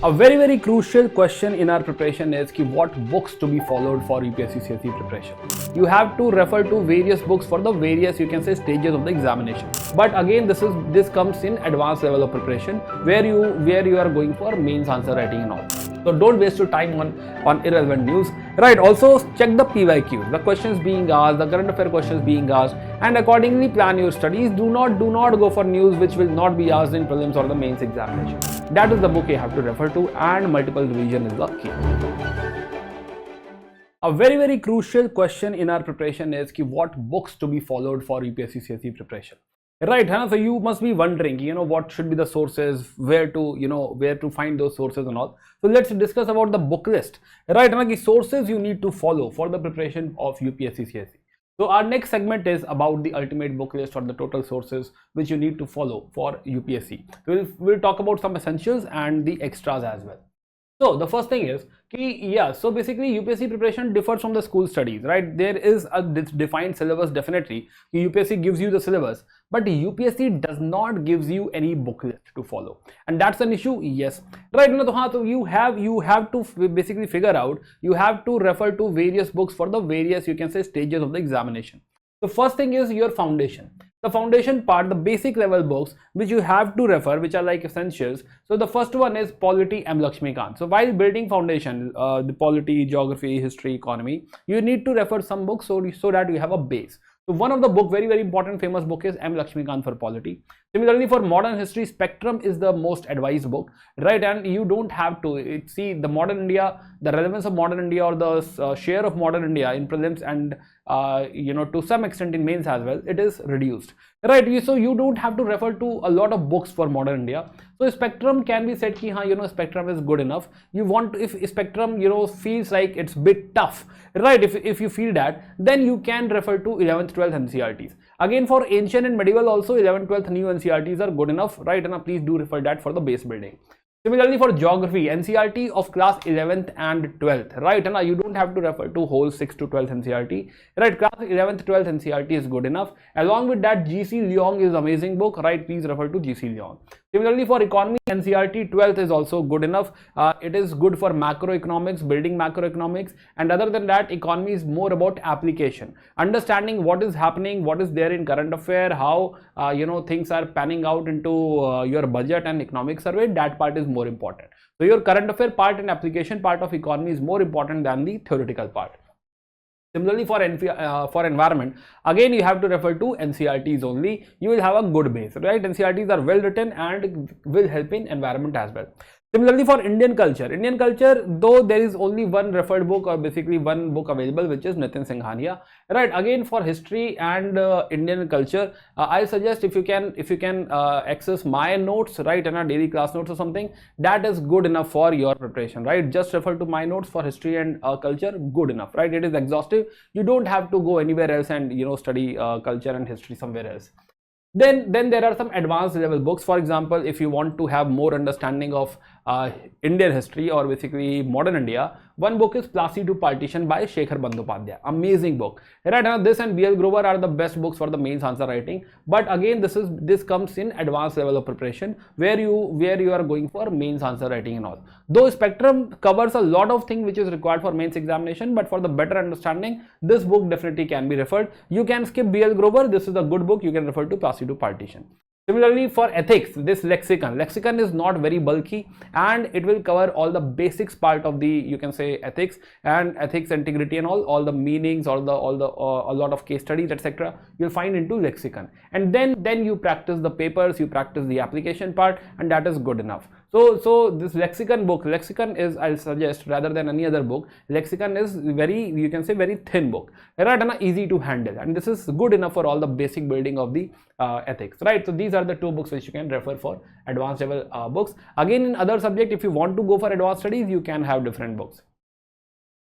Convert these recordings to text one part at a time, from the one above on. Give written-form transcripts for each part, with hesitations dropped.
A very crucial question in our preparation is what books to be followed for UPSC CSE preparation. You have to refer to various books for the various, you can say, stages of the examination. But again, this comes in advanced level of preparation where you are going for mains answer writing and all. So don't waste your time on irrelevant news. Right, also check the PYQs, the questions being asked, the current affair questions being asked, and accordingly plan your studies. Do not go for news which will not be asked in prelims or the mains examination. That is the book you have to refer to, and multiple revision is the key. A very crucial question in our preparation is what books to be followed for UPSC CSE preparation. Right, so you must be wondering, what should be the sources, where to find those sources and all. So let's discuss about the book list. Right, the sources you need to follow for the preparation of UPSC CSE. So our next segment is about the ultimate book list or the total sources which you need to follow for UPSC. We'll talk about some essentials and the extras as well. So the first thing is, so basically UPSC preparation differs from the school studies, right? There is a defined syllabus definitely. UPSC gives you the syllabus, but UPSC does not gives you any book list to follow, and that's an issue. Yes, right. So you have to basically figure out. You have to refer to various books for the various, you can say, stages of the examination. The first thing is your foundation. The foundation part, the basic level books which you have to refer, which are like essentials. So the first one is Polity M. Lakshmikant. So while building foundation, the polity, geography, history, economy, you need to refer some books so that you have a base. So one of the book, very important famous book is M. Lakshmikant for polity. Similarly, for modern history, Spectrum is the most advised book, right? And you don't have to see the modern India, the relevance of modern India or the share of modern India in prelims and to some extent in mains as well, it is reduced, right? So you don't have to refer to a lot of books for modern India. So Spectrum can be said ki Spectrum is good enough. You want to, if Spectrum feels like it's a bit tough, right? If you feel that, then you can refer to 11th 12th NCERTs. Again, for ancient and medieval also 11th 12th new NCERTs are good enough, right? And please do refer that for the base building. Similarly, for geography, NCERT of class 11th and 12th, right? And you don't have to refer to whole 6th to 12th NCERT, right? Class 11th, 12th NCERT is good enough. Along with that, G.C. Leong is amazing book, right? Please refer to G.C. Leong. Similarly, for economy, NCERT 12th is also good enough. It is good for macroeconomics, building macroeconomics, and other than that, economy is more about application, understanding what is happening, what is there in current affair, how things are panning out into your budget and economic survey. That part is more important. So your current affair part and application part of economy is more important than the theoretical part. Similarly, for environment, again you have to refer to NCERTs only. You will have a good base, right? NCERTs are well written and will help in environment as well. Similarly, for Indian culture, though there is only one referred book or basically one book available, which is Nitin Singhania, right? Again, for history and Indian culture, I suggest if you can access my notes, right, and a daily class notes or something, that is good enough for your preparation, right? Just refer to my notes for history and culture, good enough, right? It is exhaustive. You don't have to go anywhere else and study culture and history somewhere else. Then there are some advanced level books. For example, if you want to have more understanding of Indian history or basically modern India, one book is Plassey to Partition by Shekhar Bandyopadhyay. Amazing book, right? Now this and B.L. Grover are the best books for the mains answer writing. But again, this comes in advanced level of preparation where you are going for mains answer writing and all. Though Spectrum covers a lot of things which is required for mains examination, but for the better understanding, this book definitely can be referred. You can skip B.L. Grover. This is a good book. You can refer to Plassey to Partition. Similarly, for ethics, this lexicon is not very bulky and it will cover all the basics part of the, you can say, ethics and ethics integrity and all the meanings, a lot of case studies, etc. You'll find into lexicon, and then you practice the papers, you practice the application part, and that is good enough. So this lexicon is, I'll suggest, rather than any other book, lexicon is very, you can say, very thin book, right, and easy to handle, and this is good enough for all the basic building of the ethics, right? So these are the two books which you can refer for advanced level books. Again, in other subject, if you want to go for advanced studies, you can have different books.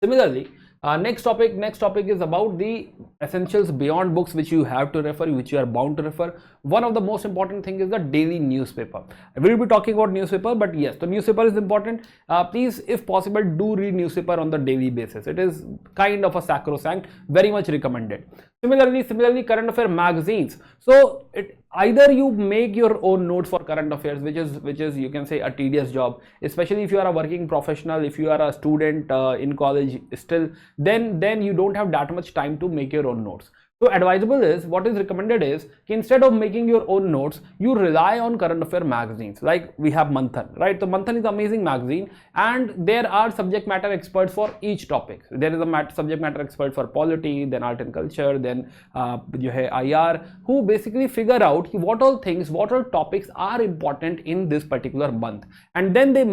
Similarly, next topic is about the essentials beyond books which you have to refer, which you are bound to refer. One of the most important thing is the daily newspaper. I will be talking about newspaper, but yes, the newspaper is important. Please, if possible, do read newspaper on the daily basis. It is kind of a sacrosanct, very much recommended. Similarly, current affair magazines. So either you make your own notes for current affairs, which is you can say a tedious job, especially if you are a working professional, if you are a student in college still, then you don't have that much time to make your own notes. So advisable is, what is recommended is, instead of making your own notes, you rely on current affair magazines. Like we have Manthan, right? So Manthan is an amazing magazine, and there are subject matter experts for each topic. There is a subject matter expert for polity, then art and culture, then IR, who basically figure out what all topics are important in this particular month, and then they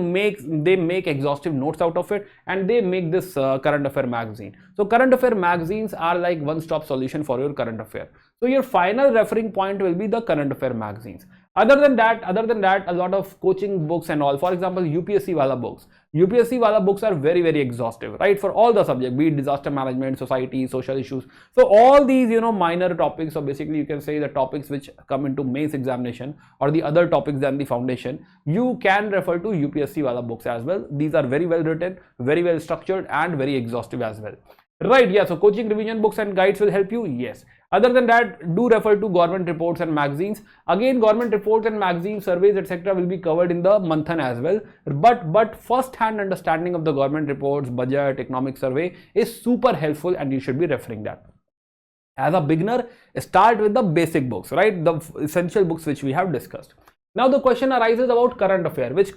make exhaustive notes out of it, and they make this current affair magazine. So current affair magazines are like one-stop solution for your current affair. So your final referring point will be the current affair magazines. Other than that, a lot of coaching books and all, for example, UPSC wala books. UPSC wala books are very, very exhaustive, right? For all the subjects, be it disaster management, society, social issues. So all these, minor topics, or basically you can say the topics which come into mains examination, or the other topics than the foundation, you can refer to UPSC wala books as well. These are very well written, very well structured, and very exhaustive as well. Right, yeah, so coaching revision books and guides will help you, yes. Other than that, do refer to government reports and magazines. Again, government reports and magazines, surveys, etc. will be covered in the Manthan as well. But first-hand understanding of the government reports, budget, economic survey is super helpful, and you should be referring that. As a beginner, start with the basic books, right? The essential books which we have discussed. Now the question arises about current affair, which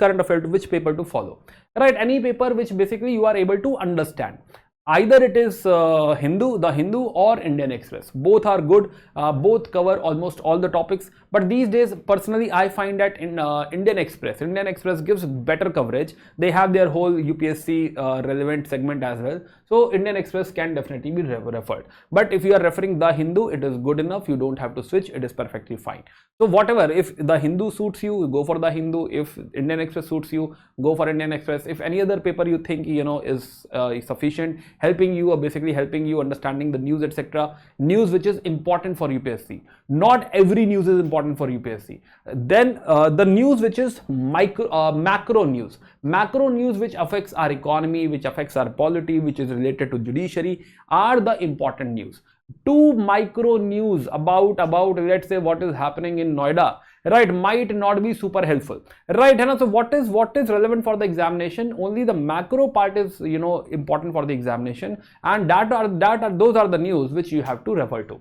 paper to follow, right? Any paper which basically you are able to understand. Either it is the Hindu or Indian Express. Both are good, both cover almost all the topics. But these days, personally, I find that in Indian Express gives better coverage. They have their whole UPSC relevant segment as well. So Indian Express can definitely be referred. But if you are referring the Hindu, it is good enough. You don't have to switch. It is perfectly fine. So whatever, if the Hindu suits you, go for the Hindu. If Indian Express suits you, go for Indian Express. If any other paper you think is sufficient, helping you, or basically helping you understanding the news, etc. News which is important for UPSC. Not every news is important for UPSC. Then the news which is macro news. Macro news which affects our economy, which affects our polity, which is related to judiciary, are the important news. To micro news about let's say what is happening in Noida, right, might not be super helpful, right? And so what is relevant for the examination? Only the macro part is important for the examination, and those are the news which you have to refer to.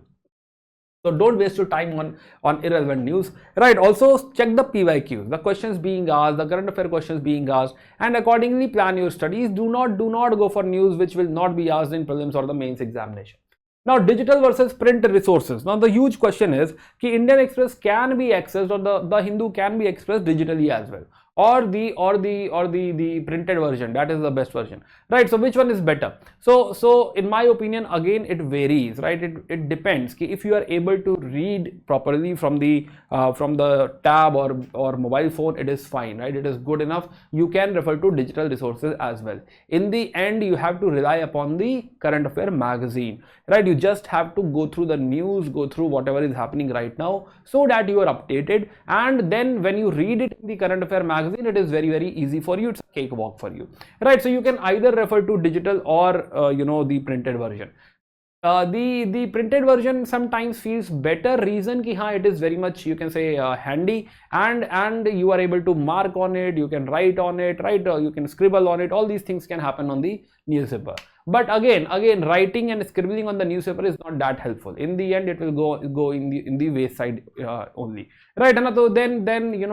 So don't waste your time on irrelevant news, right? Also check the PYQs, the questions being asked, the current affair questions being asked, and accordingly plan your studies. Do not go for news which will not be asked in prelims or the mains examination. Now, digital versus print resources. Now, the huge question is, Indian Express can be accessed, or the Hindu can be accessed digitally as well, or the printed version. That is the best version, right? So which one is better? So in my opinion, again, it varies, right? It depends. If you are able to read properly from the tab or mobile phone, it is fine, right? It is good enough. You can refer to digital resources as well. In the end, you have to rely upon the current affair magazine, right? You just have to go through the news, go through whatever is happening right now, so that you are updated. And then when you read it in the current affair magazine, it is very, very easy for you. It's a cakewalk for you, right? So you can either refer to digital or the printed version. The printed version sometimes feels better. Reason ki it is very much, you can say, handy, and you are able to mark on it, you can write on it, right? You can scribble on it. All these things can happen on the newspaper. But again, writing and scribbling on the newspaper is not that helpful. In the end, it will go in the wayside only, right? And so then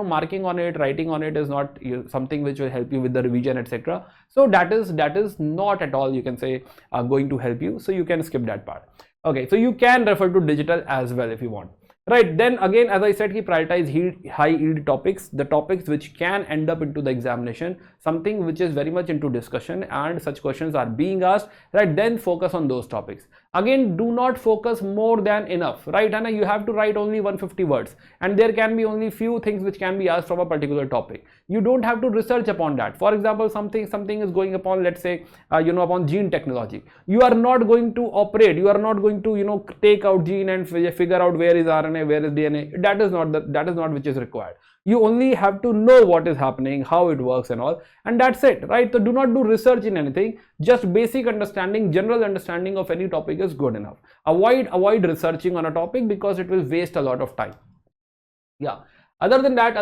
marking on it, writing on it is not something which will help you with the revision, etc. So that is not at all, you can say, going to help you. So you can skip that part. Okay, so you can refer to digital as well if you want. Right, then again, as I said, prioritize high yield topics, the topics which can end up into the examination, something which is very much into discussion and such questions are being asked, right? Then focus on those topics. Again, do not focus more than enough, right? And you have to write only 150 words, and there can be only few things which can be asked from a particular topic. You don't have to research upon that. For example, something is going upon, let's say, upon gene technology. You are not going to operate, you are not going to, take out gene and figure out where is RNA, where is DNA. That is not which is required. You only have to know what is happening, how it works and all, and that's it, right? So do not do research in anything. Just basic understanding, general understanding of any topic is good enough. Avoid researching on a topic, because it will waste a lot of time. Yeah. Other than that,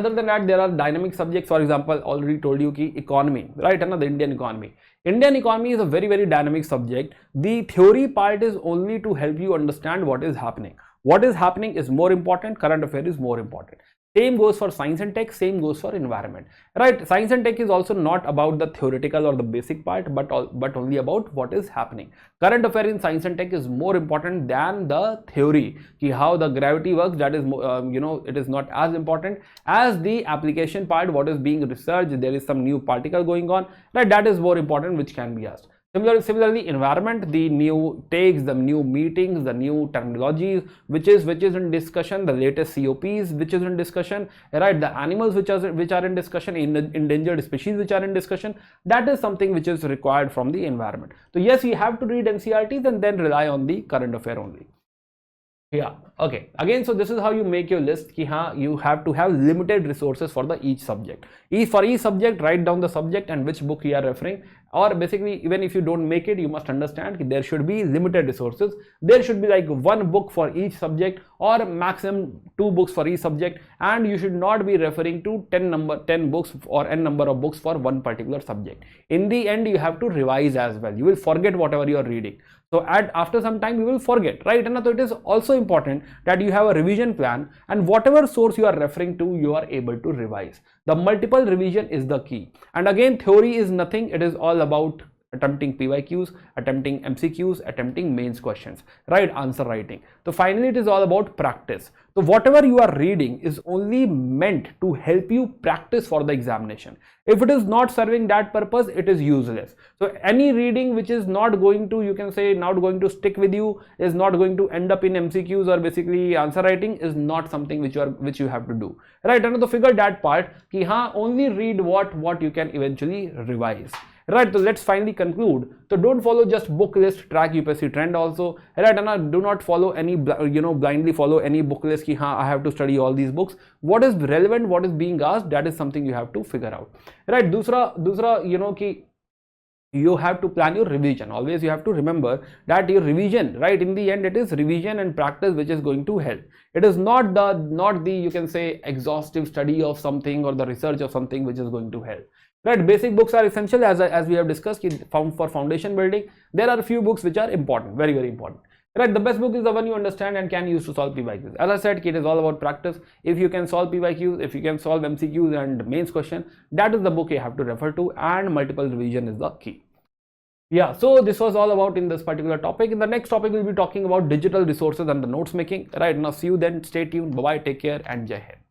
there are dynamic subjects. For example, already told you ki economy, right? And the Indian economy. Indian economy is a very, very dynamic subject. The theory part is only to help you understand what is happening. What is happening is more important. Current affair is more important. Same goes for science and tech, same goes for environment, right? Science and tech is also not about the theoretical or the basic part, but only about what is happening. Current affair in science and tech is more important than the theory, ki how the gravity works. That is, it is not as important as the application part, what is being researched. There is some new particle going on, right? That is more important, which can be asked. Similarly, environment, the new takes, the new meetings, the new terminologies, which is in discussion, the latest COPs which is in discussion, right? The animals which are in discussion, endangered species which are in discussion. That is something which is required from the environment. So yes, you have to read NCERTs and then rely on the current affair only. Yeah, okay. Again, so this is how you make your list. Ki haan, you have to have limited resources for each subject. For each subject, write down the subject and which book you are referring. Or basically, even if you don't make it, you must understand that there should be limited resources. There should be like one book for each subject or maximum 2 books for each subject, and you should not be referring to 10 books or n number of books for one particular subject. In the end, you have to revise as well. You will forget whatever you are reading. So after some time you will forget, right? And so it is also important that you have a revision plan, and whatever source you are referring to, you are able to revise. The multiple revision is the key. And again, theory is nothing. It is all about attempting PYQs, attempting MCQs, attempting mains questions, right? Answer writing. So finally, it is all about practice. So whatever you are reading is only meant to help you practice for the examination. If it is not serving that purpose, it is useless. So any reading which is not going to, you can say, not going to stick with you, is not going to end up in MCQs or basically answer writing, is not something which you have to do, right? And to figure that part, ki haan, only read what you can eventually revise. Right, so let's finally conclude. So don't follow just book list, track UPSC trend also, right? And do not follow any, blindly follow any book list ki haan, I have to study all these books. What is relevant, what is being asked, that is something you have to figure out, right? Dusra, ki you have to plan your revision. Always you have to remember that your revision, right, in the end it is revision and practice which is going to help. It is not the you can say exhaustive study of something or the research of something which is going to help. Right, basic books are essential, as we have discussed. For foundation building, there are a few books which are important, very, very important. Right, the best book is the one you understand and can use to solve PYQs. As I said, it is all about practice. If you can solve PYQs, if you can solve MCQs and mains question, that is the book you have to refer to, and multiple revision is the key. Yeah, so this was all about in this particular topic. In the next topic, we'll be talking about digital resources and the notes making. Right, now see you then. Stay tuned. Bye bye. Take care and Jai Hind.